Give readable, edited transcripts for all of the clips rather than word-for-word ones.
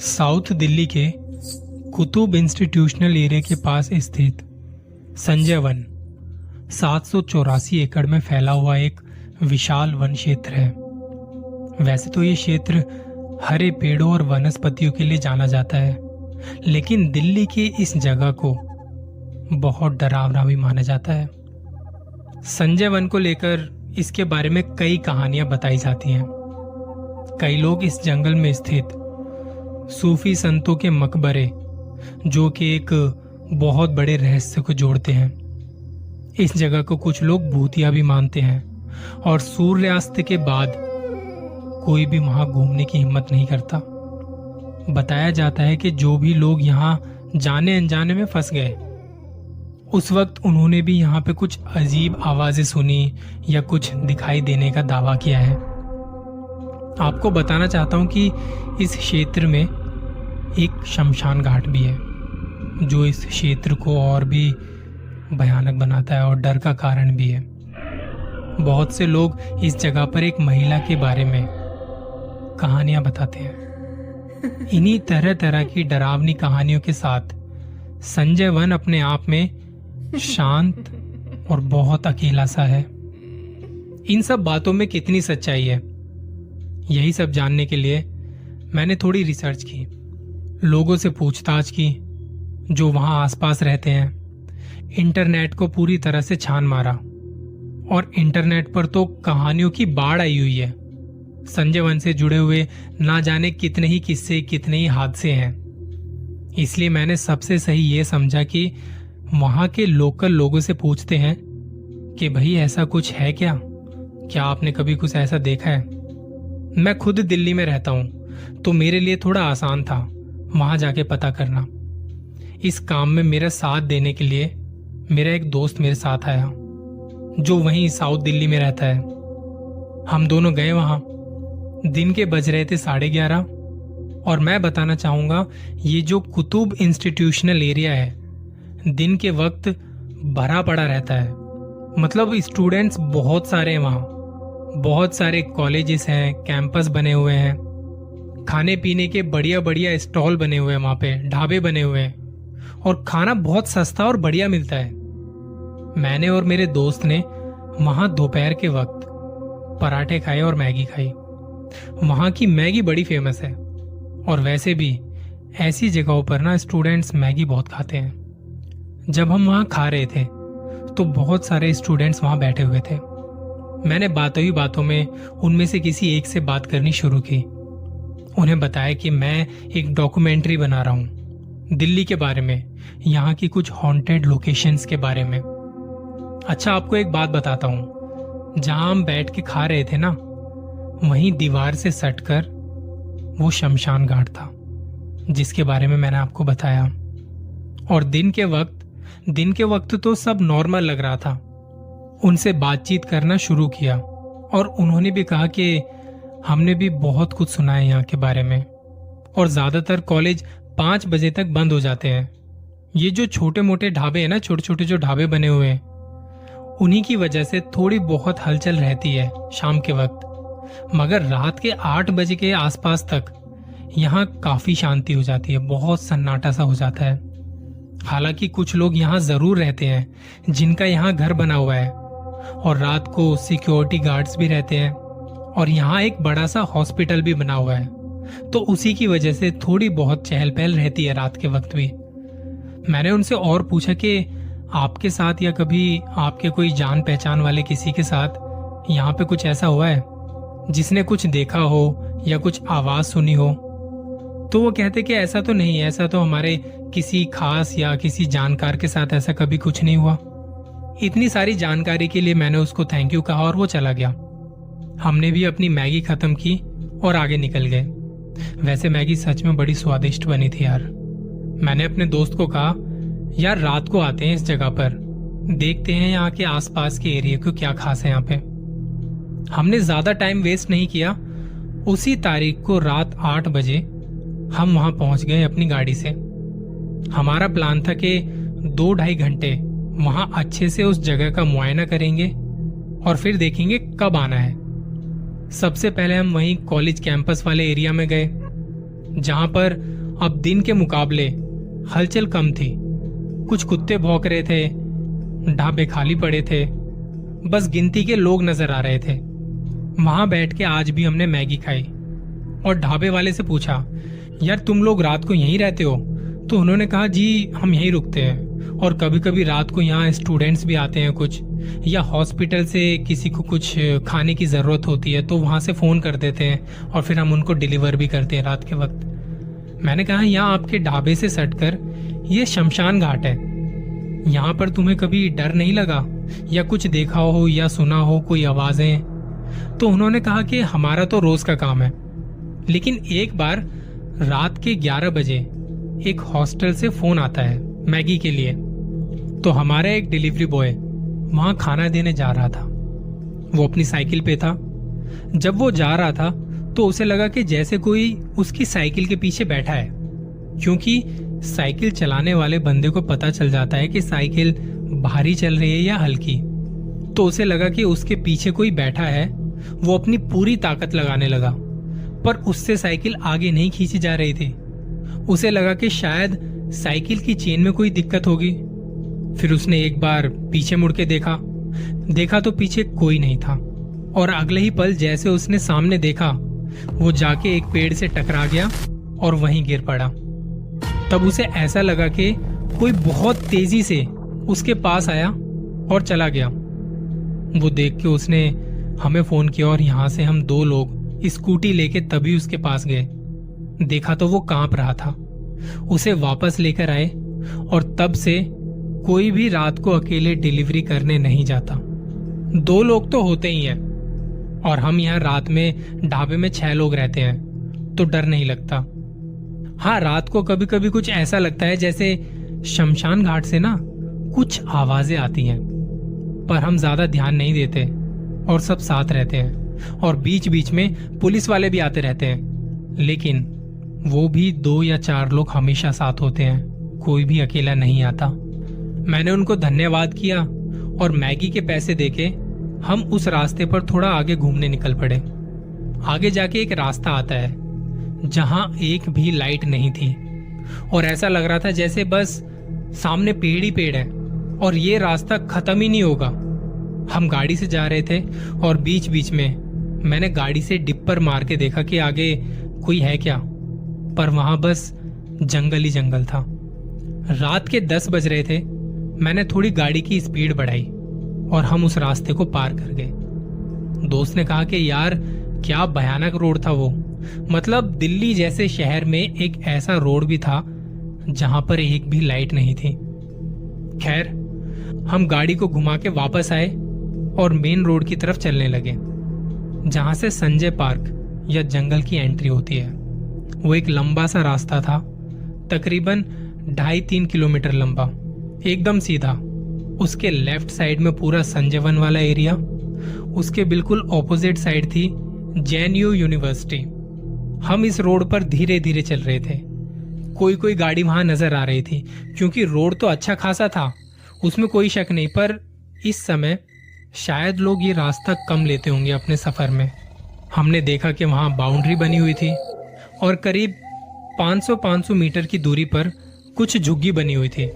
South Delhi के Qutub institutional area के पास स्थित संजय वन 784 एकड़ में फैला हुआ एक विशाल वन क्षेत्र है। वैसे तो ये क्षेत्र हरे पेड़ों और वनस्पतियों के लिए जाना जाता है, लेकिन दिल्ली की इस जगह को बहुत डरावना भी माना जाता है। संजय वन को लेकर इसके बारे में कई कहानियां बताई जाती हैं। कई लोग इस जंगल में स्थित सूफी संतों के मकबरे, जो कि एक बहुत बड़े रहस्य को जोड़ते हैं। इस जगह को कुछ लोग भूतिया भी मानते हैं और सूर्यास्त के बाद कोई भी वहां घूमने की हिम्मत नहीं करता। बताया जाता है कि जो भी लोग यहाँ जाने अनजाने में फंस गए, उस वक्त उन्होंने भी यहाँ पे कुछ अजीब आवाजें सुनी या कुछ दिखाई देने का दावा किया है। आपको बताना चाहता हूं कि इस क्षेत्र में एक शमशान घाट भी है, जो इस क्षेत्र को और भी भयानक बनाता है और डर का कारण भी है। बहुत से लोग इस जगह पर एक महिला के बारे में कहानियां बताते हैं। इन्हीं तरह तरह की डरावनी कहानियों के साथ संजय वन अपने आप में शांत और बहुत अकेला सा है। इन सब बातों में कितनी सच्चाई है, यही सब जानने के लिए मैंने थोड़ी रिसर्च की, लोगों से पूछताछ की जो वहां आसपास रहते हैं। इंटरनेट को पूरी तरह से छान मारा और इंटरनेट पर तो कहानियों की बाढ़ आई हुई है। संजय वन से जुड़े हुए ना जाने कितने ही किस्से, कितने ही हादसे हैं। इसलिए मैंने सबसे सही ये समझा कि वहां के लोकल लोगों से पूछते हैं कि भाई ऐसा कुछ है क्या आपने कभी कुछ ऐसा देखा है। मैं खुद दिल्ली में रहता हूं, तो मेरे लिए थोड़ा आसान था वहां जाके पता करना। इस काम में मेरा साथ देने के लिए मेरा एक दोस्त मेरे साथ आया, जो वहीं साउथ दिल्ली में रहता है। हम दोनों गए वहां। दिन के बज रहे थे 11:30 और मैं बताना चाहूंगा, ये जो कुतुब इंस्टीट्यूशनल एरिया है, दिन के वक्त भरा पड़ा रहता है। मतलब स्टूडेंट्स बहुत सारे हैं वहां, बहुत सारे कॉलेजेस हैं, कैंपस बने हुए हैं, खाने पीने के बढ़िया बढ़िया स्टॉल बने हुए हैं, वहां पे ढाबे बने हुए हैं और खाना बहुत सस्ता और बढ़िया मिलता है। मैंने और मेरे दोस्त ने वहां दोपहर के वक्त पराठे खाए और मैगी खाई। वहां की मैगी बड़ी फेमस है और वैसे भी ऐसी जगहों पर ना स्टूडेंट्स मैगी बहुत खाते हैं। जब हम वहां खा रहे थे तो बहुत सारे स्टूडेंट्स वहां बैठे हुए थे। मैंने बातों ही बातों में उनमें से किसी एक से बात करनी शुरू की। उन्हें बताया कि मैं एक डॉक्यूमेंट्री बना रहा हूं दिल्ली के बारे में, यहाँ की कुछ हॉन्टेड लोकेशंस के बारे में। अच्छा, आपको एक बात बताता हूं, जहां हम बैठ के खा रहे थे ना, वहीं दीवार से सटकर वो शमशान घाट था जिसके बारे में मैंने आपको बताया। और दिन के वक्त तो सब नॉर्मल लग रहा था। उनसे बातचीत करना शुरू किया और उन्होंने भी कहा कि हमने भी बहुत कुछ सुना है यहाँ के बारे में, और ज्यादातर कॉलेज 5 बजे तक बंद हो जाते हैं। ये जो छोटे मोटे ढाबे हैं ना, छोटे छोटे जो ढाबे बने हुए हैं, उन्हीं की वजह से थोड़ी बहुत हलचल रहती है शाम के वक्त, मगर रात के 8 बजे के आसपास तक यहाँ काफी शांति हो जाती है, बहुत सन्नाटा सा हो जाता है। हालांकि कुछ लोग यहाँ जरूर रहते हैं जिनका यहाँ घर बना हुआ है, और रात को सिक्योरिटी गार्ड्स भी रहते हैं, और यहाँ एक बड़ा सा हॉस्पिटल भी बना हुआ है, तो उसी की वजह से थोड़ी बहुत चहल पहल रहती है रात के वक्त भी। मैंने उनसे और पूछा कि आपके साथ या कभी आपके कोई जान पहचान वाले किसी के साथ यहाँ पे कुछ ऐसा हुआ है जिसने कुछ देखा हो या कुछ आवाज सुनी हो। तो वो कहते कि ऐसा तो नहीं है, ऐसा तो हमारे किसी खास या किसी जानकार के साथ ऐसा कभी कुछ नहीं हुआ। इतनी सारी जानकारी के लिए मैंने उसको थैंक यू कहा और वो चला गया। हमने भी अपनी मैगी खत्म की और आगे निकल गए। वैसे मैगी सच में बड़ी स्वादिष्ट बनी थी यार। मैंने अपने दोस्त को कहा, यार रात को आते हैं इस जगह पर, देखते हैं यहाँ के आसपास के एरिया को क्या खास है यहाँ पे। हमने ज्यादा टाइम वेस्ट नहीं किया। उसी तारीख को रात 8 बजे हम वहां पहुंच गए अपनी गाड़ी से। हमारा प्लान था कि 2-2.5 घंटे वहां अच्छे से उस जगह का मुआयना करेंगे और फिर देखेंगे कब आना है। सबसे पहले हम वहीं कॉलेज कैंपस वाले एरिया में गए। जहां पर अब दिन के मुकाबले हलचल कम थी। कुछ कुत्ते भौंक रहे थे, ढाबे खाली पड़े थे, बस गिनती के लोग नजर आ रहे थे। वहां बैठ के आज भी हमने मैगी खाई और ढाबे वाले से पूछा, यार तुम लोग रात को यहीं रहते हो? तो उन्होंने कहा, जी हम यहीं रुकते हैं और कभी कभी रात को यहाँ स्टूडेंट्स भी आते हैं कुछ, या हॉस्पिटल से किसी को कुछ खाने की ज़रूरत होती है तो वहाँ से फ़ोन कर देते हैं और फिर हम उनको डिलीवर भी करते हैं रात के वक्त। मैंने कहा, यहाँ आपके ढाबे से सटकर ये शमशान घाट है, यहाँ पर तुम्हें कभी डर नहीं लगा या कुछ देखा हो या सुना हो कोई आवाज़ें? तो उन्होंने कहा कि हमारा तो रोज़ का काम है, लेकिन एक बार रात के 11 बजे एक हॉस्टल से फ़ोन आता है मैगी के लिए। तो हमारा एक डिलीवरी बॉय वहां खाना देने जा रहा था। वो अपनी साइकिल पे था। जब वो जा रहा था तो उसे लगा कि जैसे कोई उसकी साइकिल के पीछे बैठा है, क्योंकि साइकिल चलाने वाले बंदे को पता चल जाता है कि साइकिल भारी चल रही है या हल्की। तो उसे लगा कि उसके पीछे कोई बैठा है। वो अपनी पूरी ताकत लगाने लगा, पर उससे साइकिल आगे नहीं खींची जा रही थी। उसे लगा कि शायद साइकिल की चेन में कोई दिक्कत होगी। फिर उसने एक बार पीछे मुड़ के देखा तो पीछे कोई नहीं था, और अगले ही पल जैसे उसने सामने देखा, वो जाके एक पेड़ से टकरा गया और वहीं गिर पड़ा। तब उसे ऐसा लगा कि कोई बहुत तेजी से उसके पास आया और चला गया। वो देख के उसने हमें फोन किया और यहाँ से हम 2 लोग स्कूटी लेके तभी उसके पास गए। देखा तो वो कांप रहा था। उसे वापस लेकर आए और तब से कोई भी रात को अकेले डिलीवरी करने नहीं जाता। 2 लोग तो होते ही हैं, और हम यहाँ रात में ढाबे में 6 लोग रहते हैं तो डर नहीं लगता। हाँ, रात को कभी कभी कुछ ऐसा लगता है जैसे शमशान घाट से ना कुछ आवाजें आती हैं, पर हम ज्यादा ध्यान नहीं देते और सब साथ रहते हैं, और बीच बीच में पुलिस वाले भी आते रहते हैं, लेकिन वो भी 2 या 4 लोग हमेशा साथ होते हैं, कोई भी अकेला नहीं आता। मैंने उनको धन्यवाद किया और मैगी के पैसे देके हम उस रास्ते पर थोड़ा आगे घूमने निकल पड़े। आगे जाके एक रास्ता आता है जहां एक भी लाइट नहीं थी, और ऐसा लग रहा था जैसे बस सामने पेड़ ही पेड़ है और ये रास्ता खत्म ही नहीं होगा। हम गाड़ी से जा रहे थे और बीच बीच में मैंने गाड़ी से डिप्पर मार के देखा कि आगे कोई है क्या, पर वहां बस जंगल ही जंगल था। रात के 10 बज रहे थे। मैंने थोड़ी गाड़ी की स्पीड बढ़ाई और हम उस रास्ते को पार कर गए। दोस्त ने कहा कि यार क्या भयानक रोड था वो, मतलब दिल्ली जैसे शहर में एक ऐसा रोड भी था जहां पर एक भी लाइट नहीं थी। खैर, हम गाड़ी को घुमा के वापस आए और मेन रोड की तरफ चलने लगे, जहां से संजय पार्क या जंगल की एंट्री होती है। वो एक लंबा सा रास्ता था, तकरीबन 2.5-3 किलोमीटर लंबा, एकदम सीधा। उसके लेफ्ट साइड में पूरा संजय वन वाला एरिया, उसके बिल्कुल ऑपोजिट साइड थी जेएनयू यूनिवर्सिटी। हम इस रोड पर धीरे धीरे चल रहे थे। कोई कोई गाड़ी वहां नजर आ रही थी, क्योंकि रोड तो अच्छा खासा था, उसमें कोई शक नहीं, पर इस समय शायद लोग ये रास्ता कम लेते होंगे अपने सफर में। हमने देखा कि वहां बाउंड्री बनी हुई थी और करीब 500 मीटर की दूरी पर कुछ झुग्गी बनी हुई थी,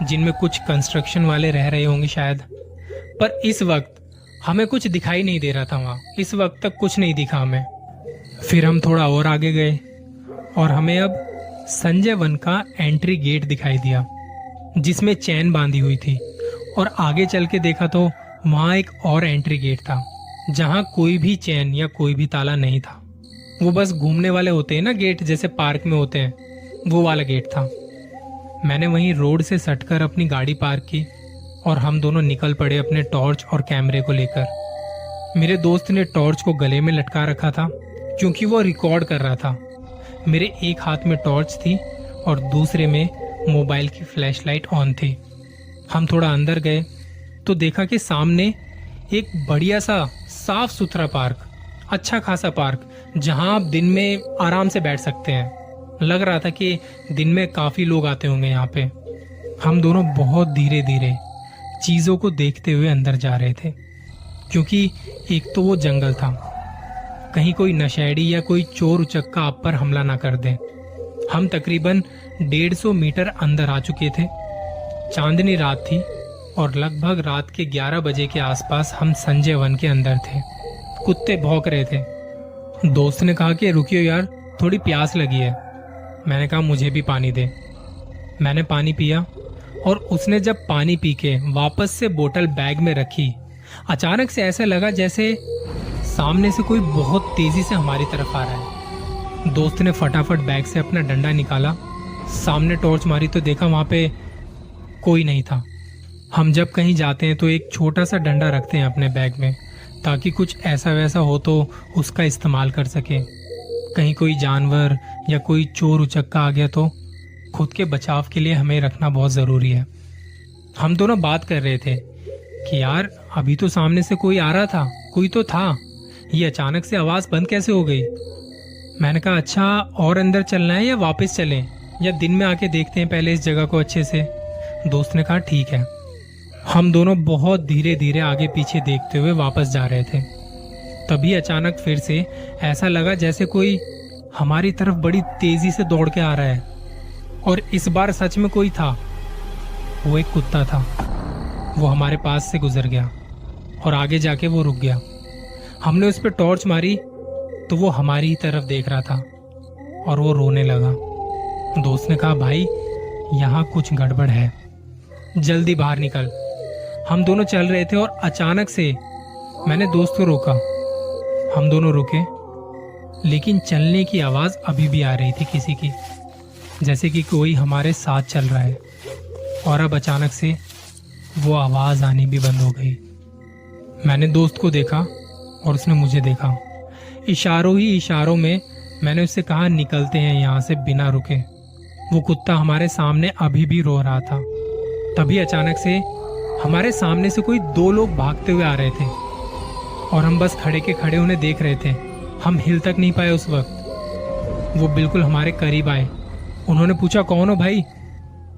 जिनमें कुछ कंस्ट्रक्शन वाले रह रहे होंगे शायद। पर इस वक्त हमें कुछ दिखाई नहीं दे रहा था वहां, इस वक्त तक कुछ नहीं दिखा हमें। फिर हम थोड़ा और आगे गए और हमें अब संजय वन का एंट्री गेट दिखाई दिया, जिसमें चैन बांधी हुई थी, और आगे चल के देखा तो वहां एक और एंट्री गेट था, जहां कोई भी चैन या कोई भी ताला नहीं था। वो बस घूमने वाले होते हैं ना गेट, जैसे पार्क में होते हैं, वो वाला गेट था। मैंने वहीं रोड से सटकर अपनी गाड़ी पार्क की और हम दोनों निकल पड़े अपने टॉर्च और कैमरे को लेकर। मेरे दोस्त ने टॉर्च को गले में लटका रखा था क्योंकि वो रिकॉर्ड कर रहा था। मेरे एक हाथ में टॉर्च थी और दूसरे में मोबाइल की फ्लैशलाइट ऑन थी। हम थोड़ा अंदर गए तो देखा कि सामने एक बढ़िया सा साफ सुथरा पार्क, अच्छा खासा पार्क, जहां आप दिन में आराम से बैठ सकते हैं। लग रहा था कि दिन में काफी लोग आते होंगे यहाँ पे। हम दोनों बहुत धीरे धीरे चीजों को देखते हुए अंदर जा रहे थे, क्योंकि एक तो वो जंगल था कहीं कोई नशेड़ी या कोई चोर उचक्का आप पर हमला ना कर दे। हम तकरीबन 150 मीटर अंदर आ चुके थे। चांदनी रात थी और लगभग रात के 11 बजे के आसपास हम संजय वन के अंदर थे। कुत्ते भौंक रहे थे। दोस्त ने कहा कि रुकियो यार, थोड़ी प्यास लगी है। मैंने कहा मुझे भी पानी दे। मैंने पानी पिया और उसने जब पानी पी के वापस से बोतल बैग में रखी, अचानक से ऐसा लगा जैसे सामने से कोई बहुत तेजी से हमारी तरफ आ रहा है। दोस्त ने फटाफट बैग से अपना डंडा निकाला, सामने टॉर्च मारी तो देखा वहां पे कोई नहीं था। हम जब कहीं जाते हैं तो एक छोटा सा डंडा रखते हैं अपने बैग में, ताकि कुछ ऐसा वैसा हो तो उसका इस्तेमाल कर सके। कहीं कोई जानवर या कोई चोर उचक्का आ गया तो खुद के बचाव के लिए हमें रखना बहुत ज़रूरी है। हम दोनों बात कर रहे थे कि यार अभी तो सामने से कोई आ रहा था, कोई तो था, ये अचानक से आवाज़ बंद कैसे हो गई। मैंने कहा अच्छा, और अंदर चलना है या वापस चलें, या दिन में आके देखते हैं पहले इस जगह को अच्छे से। दोस्त ने कहा ठीक है। हम दोनों बहुत धीरे धीरे आगे पीछे देखते हुए वापस जा रहे थे। तभी अचानक फिर से ऐसा लगा जैसे कोई हमारी तरफ बड़ी तेजी से दौड़ के आ रहा है, और इस बार सच में कोई था। वो एक कुत्ता था। वो हमारे पास से गुजर गया और आगे जाके वो रुक गया। हमने उस पर टॉर्च मारी तो वो हमारी ही तरफ देख रहा था और वो रोने लगा। दोस्त ने कहा भाई यहाँ कुछ गड़बड़ है, जल्दी बाहर निकल। हम दोनों चल रहे थे और अचानक से मैंने दोस्त को रोका। हम दोनों रुके, लेकिन चलने की आवाज अभी भी आ रही थी किसी की, जैसे कि कोई हमारे साथ चल रहा है। और अब अचानक से वो आवाज आनी भी बंद हो गई। मैंने दोस्त को देखा और उसने मुझे देखा। इशारों ही इशारों में मैंने उससे कहा निकलते हैं यहाँ से बिना रुके। वो कुत्ता हमारे सामने अभी भी रो रहा था। तभी अचानक से हमारे सामने से कोई 2 लोग भागते हुए आ रहे थे और हम बस खड़े के खड़े उन्हें देख रहे थे। हम हिल तक नहीं पाए उस वक्त। वो बिल्कुल हमारे करीब आए। उन्होंने पूछा कौन हो भाई,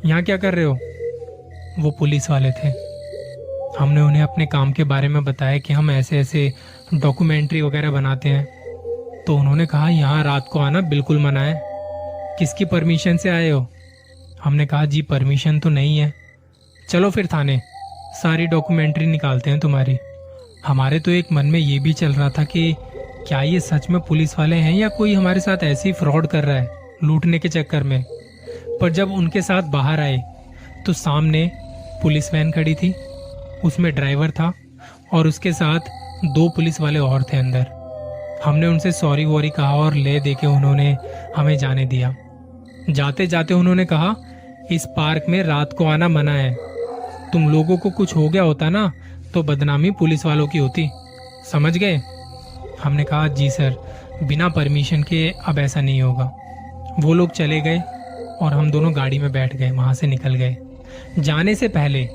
यहाँ क्या कर रहे हो। वो पुलिस वाले थे। हमने उन्हें अपने काम के बारे में बताया कि हम ऐसे ऐसे डॉक्यूमेंट्री वगैरह बनाते हैं। तो उन्होंने कहा यहाँ रात को आना बिल्कुल मना है। किसकी परमिशन से आए हो। हमने कहा जी परमिशन तो नहीं है, चलो फिर थाने, सारी डॉक्यूमेंट्री निकालते हैं तुम्हारी। हमारे तो एक मन में ये भी चल रहा था कि क्या ये सच में पुलिस वाले हैं या कोई हमारे साथ ऐसे ही फ्रॉड कर रहा है लूटने के चक्कर में। पर जब उनके साथ बाहर आए तो सामने पुलिस वैन खड़ी थी, उसमें ड्राइवर था और उसके साथ 2 पुलिस वाले और थे अंदर। हमने उनसे सॉरी वॉरी कहा और ले दे के उन्होंने हमें जाने दिया। जाते जाते उन्होंने कहा इस पार्क में रात को आना मना है। तुम लोगों को कुछ हो गया होता ना तो बदनामी पुलिस वालों की होती, समझ गए। हमने कहा जी सर, बिना परमिशन के अब ऐसा नहीं होगा। वो लोग चले गए और हम दोनों गाड़ी में बैठ गए, वहां से निकल गए। जाने से पहले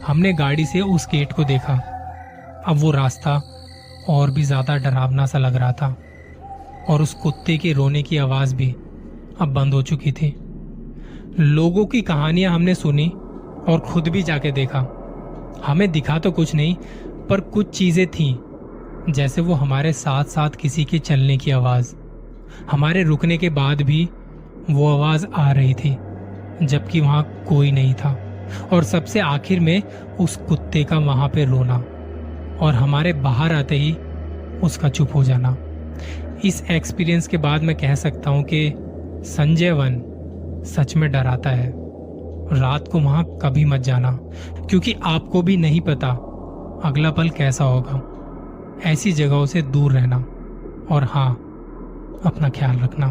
हमने गाड़ी से उस गेट को देखा। अब वो रास्ता और भी ज्यादा डरावना सा लग रहा था और उस कुत्ते के रोने की आवाज भी अब बंद हो चुकी थी। लोगों की कहानियां हमने सुनी और खुद भी जाके देखा। हमें दिखा तो कुछ नहीं, पर कुछ चीजें थीं, जैसे वो हमारे साथ साथ किसी के चलने की आवाज। हमारे रुकने के बाद भी वो आवाज आ रही थी, जबकि वहां कोई नहीं था। और सबसे आखिर में उस कुत्ते का वहां पे रोना और हमारे बाहर आते ही उसका चुप हो जाना। इस एक्सपीरियंस के बाद मैं कह सकता हूं कि संजय वन सच में डराता है। रात को वहां कभी मत जाना, क्योंकि आपको भी नहीं पता अगला पल कैसा होगा। ऐसी जगहों से दूर रहना और हाँ, अपना ख्याल रखना।